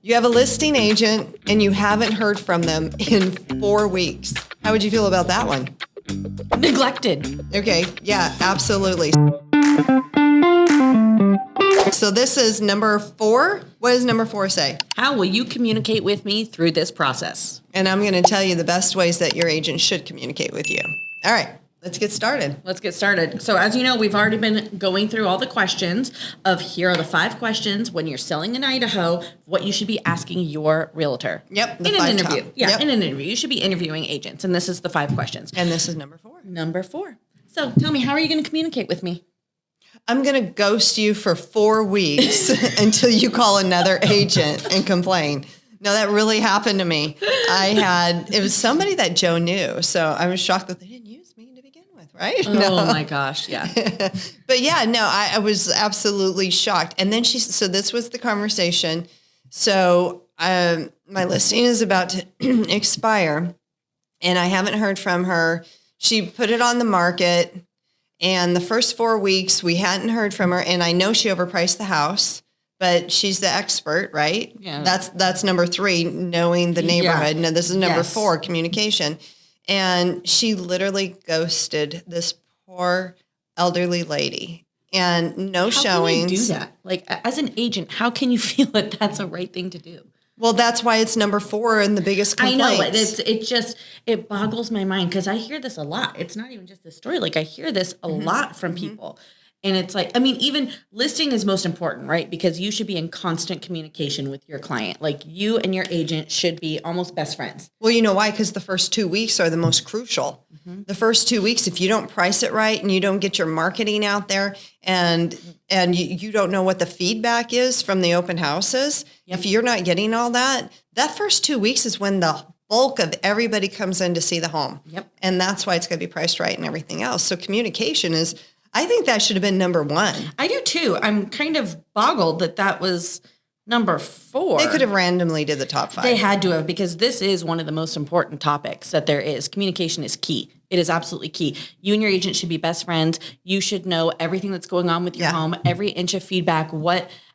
You have a listing agent and you haven't heard from them in 4 weeks. How would you feel about that one? Neglected. Okay, yeah, absolutely. So this is number 4. What does number 4 say? How will you communicate with me through this process? And I'm going to tell you the best ways that your agent should communicate with you. All right, let's get started. Let's get started. So as you know, we've already been going through all the questions of here are the 5 questions when you're selling in Idaho, what you should be asking your realtor. Yep, the in an 5 interview. top. Yeah, Yep. in an interview. You should be interviewing agents, and this is the 5 questions. And this is number 4. Number 4. So tell me, how are you going to communicate with me? I'm going to ghost you for 4 weeks until you call another agent and complain. No, that really happened to me. It was somebody that Joe knew. So I was shocked that they didn't use me to begin with, right? Oh my gosh, yeah. But yeah, no, I was absolutely shocked. And then so this was the conversation. So my listing is about to expire and I haven't heard from her. She put it on the market. And the first 4 weeks, we hadn't heard from her. And I know she overpriced the house, but she's the expert, right? Yeah. That's number 3, knowing the neighborhood. Yeah. Now, this is number Yes. 4, communication. And she literally ghosted this poor elderly lady. And no showings. How can you do that? Like, as an agent, how can you feel that that's a right thing to do? Well, that's why it's number 4 and the biggest complaints. I know. It boggles my mind because I hear this a lot. It's not even just this story. Like, I hear this a lot from people. And it's like, I mean, even listing is most important, right? Because you should be in constant communication with your client. Like, you and your agent should be almost best friends. Well, you know why? Because the first 2 weeks are the most crucial. The first 2 weeks, if you don't price it right and you don't get your marketing out there and you don't know what the feedback is from the open houses, if you're not getting all that first 2 weeks is when the bulk of everybody comes in to see the home. Yep. And that's why it's going to be priced right and everything else. So communication I think that should have been number 1. I do too. I'm kind of boggled that was number 4. They could have randomly did the top 5. They had to have, because this is one of the most important topics that there is. Communication is key. It is absolutely key. You and your agent should be best friends. You should know everything that's going on with your home, every inch of feedback.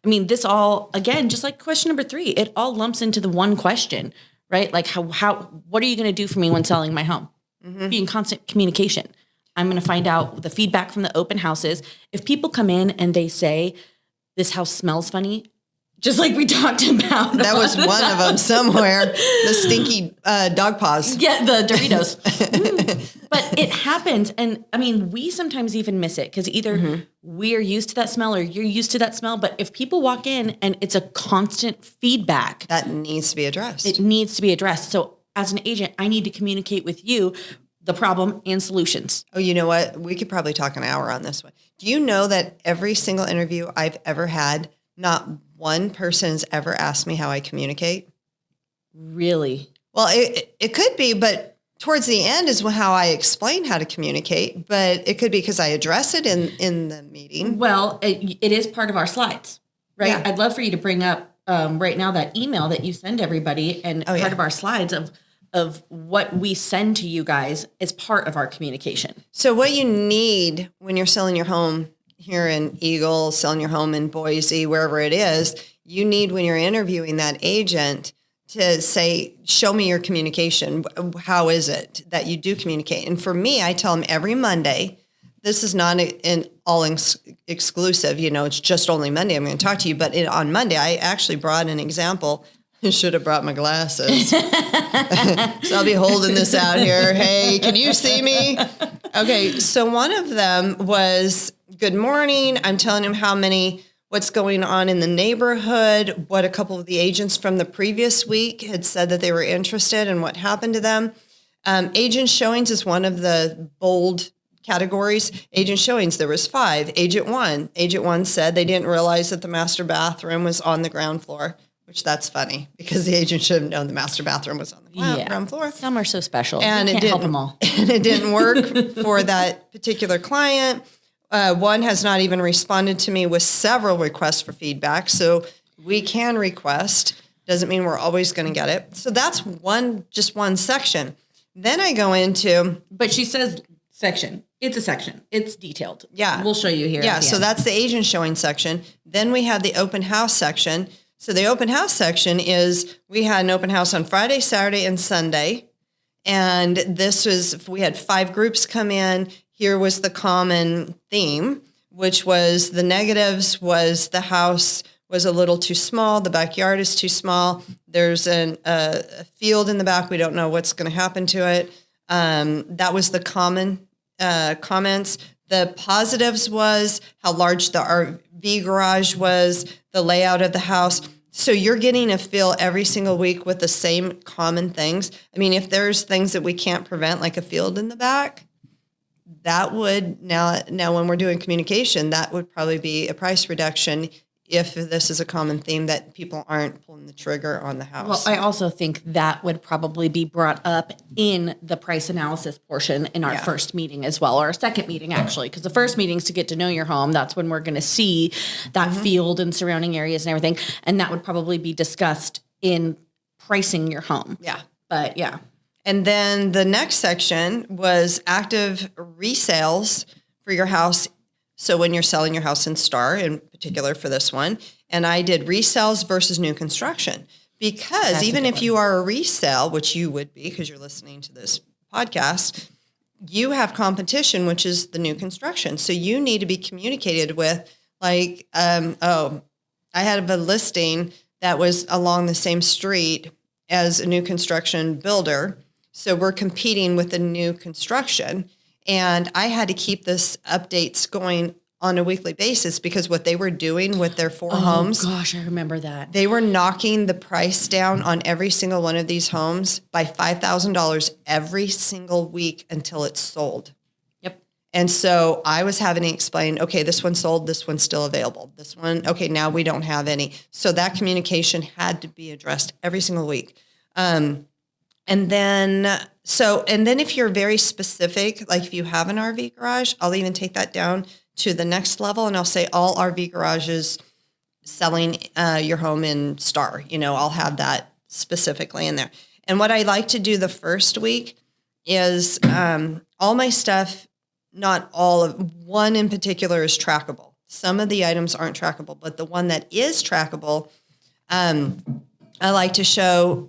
This all, again, just like question number 3, it all lumps into the one question, right? Like what are you going to do for me when selling my home? Be in constant communication. I'm going to find out the feedback from the open houses. If people come in and they say, this house smells funny, just like we talked about. That was one of them somewhere. The stinky dog paws. Yeah, the Doritos. But it happens. And I mean, we sometimes even miss it because either we're used to that smell or you're used to that smell. But if people walk in and it's a constant feedback. That needs to be addressed. It needs to be addressed. So as an agent, I need to communicate with you the problem and solutions. Oh, you know what? We could probably talk an hour on this one. Do you know that every single interview I've ever had, not one person has ever asked me how I communicate? Really? Well, it could be, but towards the end is how I explain how to communicate. But it could be because I address it in the meeting. Well, it is part of our slides, right? Yeah. I'd love for you to bring up right now that email that you send everybody and part of our slides of what we send to you guys is part of our communication. So what you need when you're selling your home here in Eagle, selling your home in Boise, wherever it is, you need when you're interviewing that agent to say, show me your communication. How is it that you do communicate? And for me, I tell them every Monday, this is not an all-exclusive, it's just only Monday I'm going to talk to you. But on Monday, I actually brought an example. I should have brought my glasses. So I'll be holding this out here. Hey, can you see me? Okay, so one of them was, good morning. I'm telling him what's going on in the neighborhood, what a couple of the agents from the previous week had said that they were interested and what happened to them. Agent showings is one of the bold categories. Agent showings, there was 5. Agent 1 said they didn't realize that the master bathroom was on the ground floor. Which that's funny because the agent should have known the master bathroom was on the ground floor. Some are so special. And you can't help them all. And it didn't work for that particular client. One has not even responded to me with several requests for feedback. So we can request. Doesn't mean we're always going to get it. So that's just one section. Then I go into. But she says section. It's a section. It's detailed. Yeah. We'll show you here. Yeah. So that's the agent showing section. Then we have the open house section. So the open house section is, we had an open house on Friday, Saturday, and Sunday. And we had 5 groups come in. Here was the common theme, which was the negatives was the house was a little too small. The backyard is too small. There's a field in the back. We don't know what's going to happen to it. That was the common comments. The positives was how large the RV garage was, the layout of the house. So you're getting a feel every single week with the same common things. I mean, if there's things that we can't prevent, like a field in the back, that would now when we're doing communication, that would probably be a price reduction if this is a common theme that people aren't pulling the trigger on the house. Well, I also think that would probably be brought up in the price analysis portion in our first meeting as well, or our second meeting actually, because the first meeting is to get to know your home. That's when we're going to see that field and surrounding areas and everything. And that would probably be discussed in pricing your home. Yeah. But yeah. And then the next section was active resales for your house. So when you're selling your house in Star, in particular for this one, and I did resales versus new construction, because even if you are a resale, which you would be because you're listening to this podcast, you have competition, which is the new construction. So you need to be communicated with, like, I had a listing that was along the same street as a new construction builder. So we're competing with the new construction. And I had to keep this updates going on a weekly basis because what they were doing with their 4 homes. Oh gosh, I remember that. They were knocking the price down on every single one of these homes by $5,000 every single week until it's sold. Yep. And so I was having to explain, okay, this one sold, this one's still available. This one, okay, now we don't have any. So that communication had to be addressed every single week. And then if you're very specific, like if you have an RV garage, I'll even take that down to the next level and I'll say all RV garages selling your home in Star. I'll have that specifically in there. And what I like to do the first week is all my stuff, not all of one in particular is trackable. Some of the items aren't trackable, but the one that is trackable, I like to show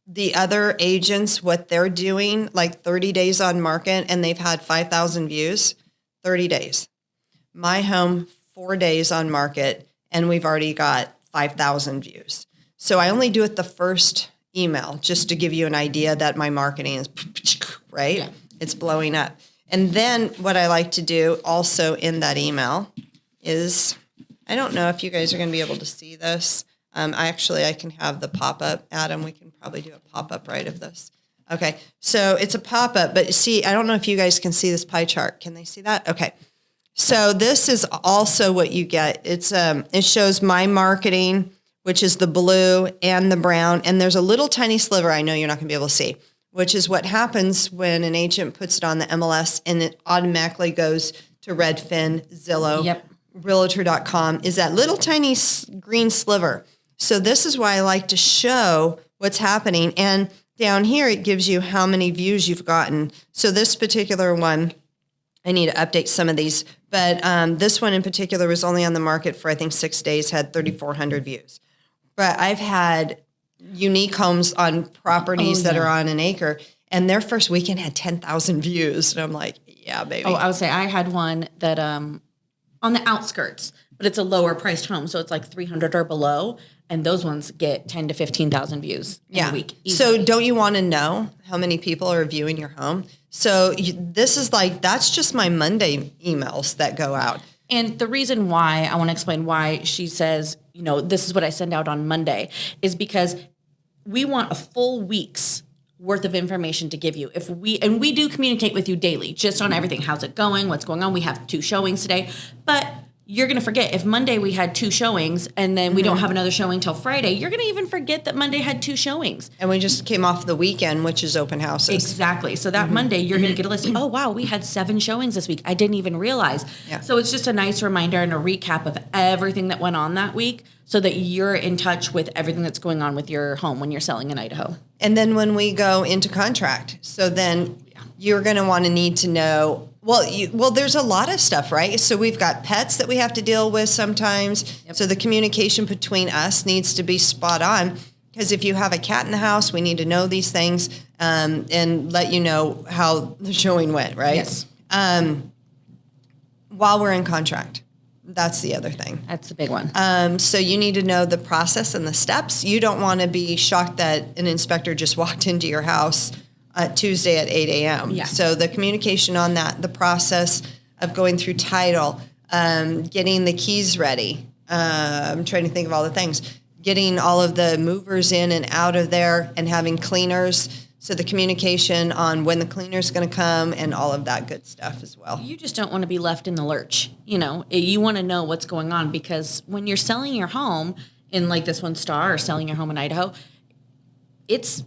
the other agents what they're doing, like 30 days on market, and they've had 5,000 views, 30 days. My home, 4 days on market, and we've already got 5,000 views. So I only do it the first email just to give you an idea that my marketing is, right? Yeah. It's blowing up. And then what I like to do also in that email is, I don't know if you guys are going to be able to see this. I can have the pop-up. Adam, we can probably do a pop-up right of this. Okay, so it's a pop-up, but see, I don't know if you guys can see this pie chart. Can they see that? Okay, so this is also what you get. It shows my marketing, which is the blue and the brown, and there's a little tiny sliver I know you're not going to be able to see, which is what happens when an agent puts it on the MLS and it automatically goes to Redfin, Zillow, yep. Realtor.com, is that little tiny green sliver. So this is why I like to show what's happening. And down here, it gives you how many views you've gotten. So this particular one, I need to update some of these, but this one in particular was only on the market for, I think, 6 days, had 3,400 views. But I've had unique homes on properties that are on an acre, and their first weekend had 10,000 views. And I'm like, yeah, baby. Oh, I would say I had one that on the outskirts, but it's a lower priced home. So it's like 300 or below. And those ones get 10 to 15,000 views in a week. Easily. So don't you want to know how many people are viewing your home? So this is that's just my Monday emails that go out. And the reason why I want to explain why she says, this is what I send out on Monday is because we want a full week's worth of information to give you. We do communicate with you daily, just on everything. How's it going? What's going on? We have 2 showings today, but you're going to forget if Monday we had 2 showings and then we don't have another showing till Friday, you're going to even forget that Monday had 2 showings. And we just came off the weekend, which is open houses. Exactly. So that Monday you're going to get a list. Oh, wow, we had 7 showings this week. I didn't even realize. Yeah. So it's just a nice reminder and a recap of everything that went on that week so that you're in touch with everything that's going on with your home when you're selling in Idaho. And then when we go into contract, so then you're going to want to need to know Well, there's a lot of stuff, right? So we've got pets that we have to deal with sometimes. Yep. So the communication between us needs to be spot on. Because if you have a cat in the house, we need to know these things and let you know how the showing went, right? Yes. While we're in contract. That's the other thing. That's the big one. So you need to know the process and the steps. You don't want to be shocked that an inspector just walked into your house Tuesday at 8 a.m. Yeah. So the communication on that, the process of going through title, getting the keys ready. I'm trying to think of all the things. Getting all of the movers in and out of there and having cleaners. So the communication on when the cleaner's going to come and all of that good stuff as well. You just don't want to be left in the lurch. You know, you want to know what's going on, because when you're selling your home in like this one star, or selling your home in Idaho, it's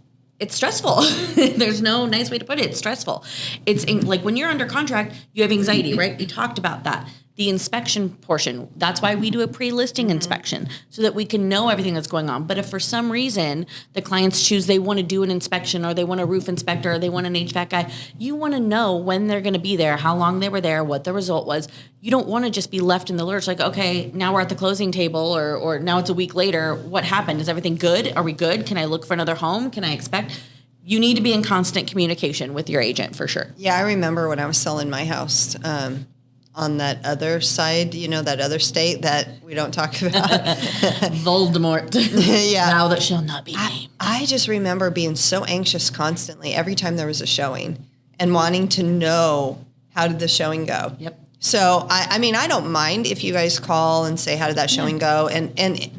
stressful. There's no nice way to put it. It's stressful. Like when you're under contract, you have anxiety, right? We talked about that. The inspection portion, that's why we do a pre-listing inspection, so that we can know everything that's going on. But if for some reason the clients choose they want to do an inspection, or they want a roof inspector, or they want an HVAC guy, you want to know when they're going to be there, how long they were there, what the result was. You don't want to just be left in the lurch like, okay, now we're at the closing table, or now it's a week later. What happened? Is everything good? Are we good? Can I look for another home? Can I expect? You need to be in constant communication with your agent for sure. Yeah, I remember when I was selling my house on that other side, that other state that we don't talk about. Voldemort. Yeah. Now that shall not be named. I just remember being so anxious constantly every time there was a showing and wanting to know, how did the showing go? Yep. So, I mean, I don't mind if you guys call and say, how did that showing go? And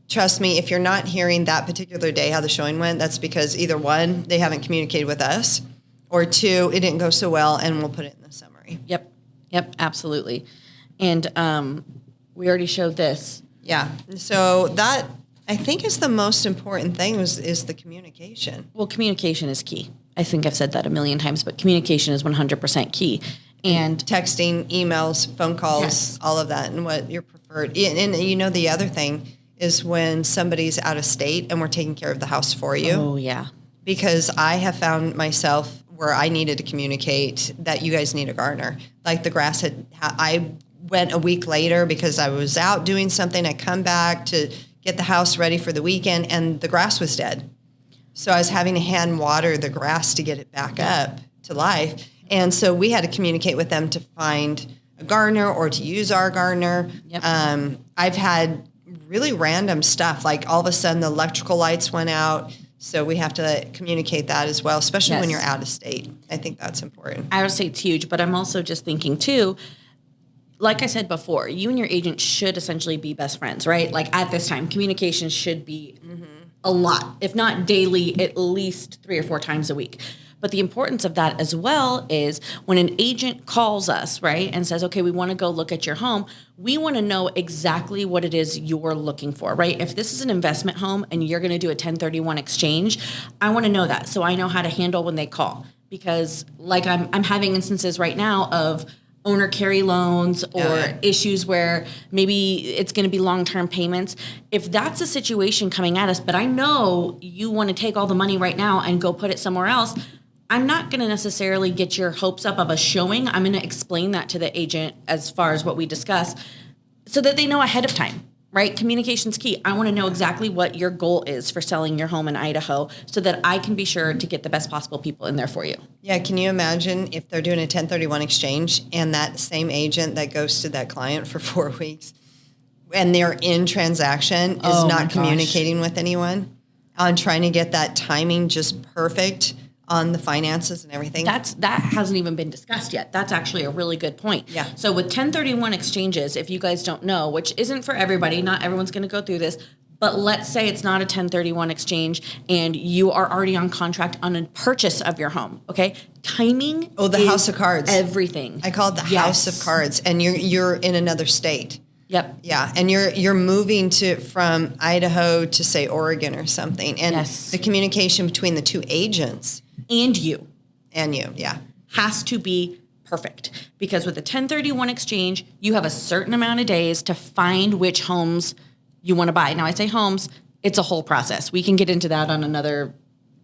trust me, if you're not hearing that particular day how the showing went, that's because either one, they haven't communicated with us, or two, it didn't go so well, and we'll put it in the summary. Yep, absolutely. And we already showed this. Yeah. So that, I think, is the most important thing is the communication. Well, communication is key. I think I've said that a million times, but communication is 100% key. And texting, emails, phone calls, yes, all of that, and what your preferred. And the other thing is when somebody's out of state and we're taking care of the house for you. Oh, yeah. Because I have found myself where I needed to communicate that you guys need a gardener. Like the grass I went a week later because I was out doing something. I come back to get the house ready for the weekend, and the grass was dead. So I was having to hand water the grass to get it back up to life. And so we had to communicate with them to find a gardener or to use our gardener. Yep. I've had really random stuff, like all of a sudden the electrical lights went out. So we have to communicate that as well, especially when you're out of state. I think that's important. Out of state's huge, but I'm also just thinking too, like I said before, you and your agent should essentially be best friends, right? Like at this time, communication should be a lot, if not daily, at least 3 or 4 times a week. But the importance of that as well is when an agent calls us, right, and says, okay, we want to go look at your home, we want to know exactly what it is you're looking for, right? If this is an investment home and you're going to do a 1031 exchange, I want to know that so I know how to handle when they call. Because like I'm having instances right now of owner carry loans or issues where maybe it's going to be long-term payments. If that's a situation coming at us, but I know you want to take all the money right now and go put it somewhere else, I'm not going to necessarily get your hopes up of a showing. I'm going to explain that to the agent as far as what we discuss so that they know ahead of time, right? Communication's key. I want to know exactly what your goal is for selling your home in Idaho so that I can be sure to get the best possible people in there for you. Yeah, can you imagine if they're doing a 1031 exchange and that same agent that goes to that client for 4 weeks and they're in transaction is not communicating with anyone on trying to get that timing just perfect on the finances and everything? That hasn't even been discussed yet. That's actually a really good point. Yeah. So with 1031 exchanges, if you guys don't know, which isn't for everybody, not everyone's going to go through this, but let's say it's not a 1031 exchange and you are already on contract on a purchase of your home, okay? Timing the is house of cards. Everything. I call it the house of cards, and you're in another state. Yep. Yeah, and you're moving from Idaho to, say, Oregon or something, and the communication between the two agents and you has to be perfect, because with a 1031 exchange, you have a certain amount of days to find which homes you want to buy. Now, I say homes, it's a whole process. We can get into that on another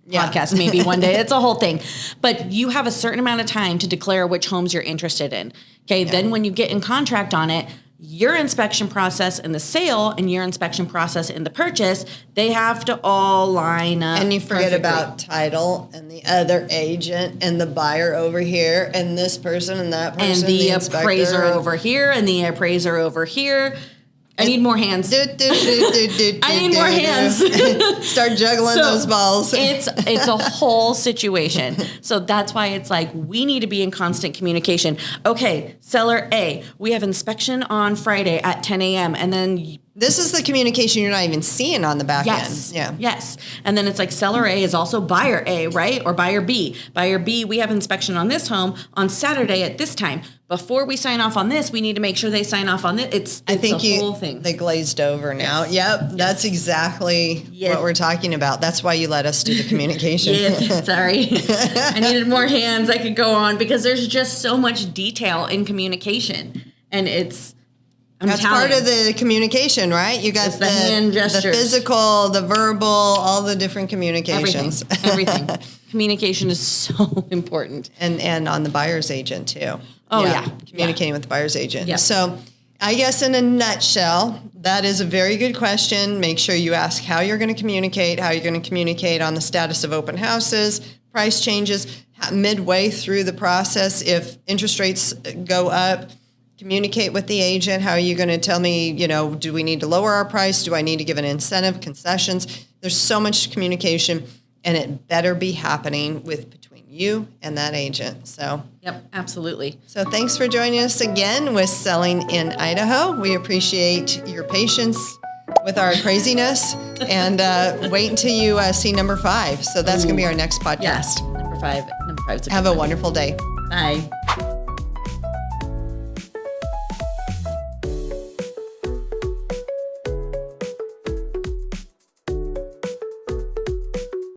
podcast maybe one day. It's a whole thing. But you have a certain amount of time to declare which homes you're interested in. Okay. Then when you get in contract on it, your inspection process in the sale and your inspection process in the purchase, they have to all line up. And you forget perfectly. about title and the other agent and the buyer over here and this person and that person. And the inspector appraiser and- over here and the appraiser over here. I need more hands. I need more hands. Start juggling those balls. It's a whole situation. So that's why it's like we need to be in constant communication. Okay, seller A, we have inspection on Friday at 10 a.m. And then This is the communication you're not even seeing on the back yes, end. Yeah. yes. And then it's like seller A is also buyer A, right? Or buyer B. Buyer B, we have inspection on this home on Saturday at this time. Before we sign off on this, we need to make sure they sign off on this. It's I think a whole thing. they glazed over now. Yes. Yep, that's exactly Yes. what we're talking about. That's why you let us do the communication. Yeah, sorry. I needed more hands. I could go on because there's just so much detail in communication. And That's part of the communication, right? You got It's the hand gestures. the physical, the verbal, all the different communications. Everything. Communication is so important. and on the buyer's agent too. Oh, yeah. Communicating with the buyer's agent. Yeah. So I guess in a nutshell, that is a very good question. Make sure you ask how you're going to communicate, how you're going to communicate on the status of open houses, price changes, midway through the process. If interest rates go up, communicate with the agent. How are you going to tell me, do we need to lower our price? Do I need to give an incentive, concessions? There's so much communication, and it better be happening between you and that agent. So, Yep, absolutely. so thanks for joining us again with Selling in Idaho. We appreciate your patience with our craziness, and wait until you see number 5. So that's going to be our next podcast. Yes. Number 5. Number 5. Have a wonderful day. Bye.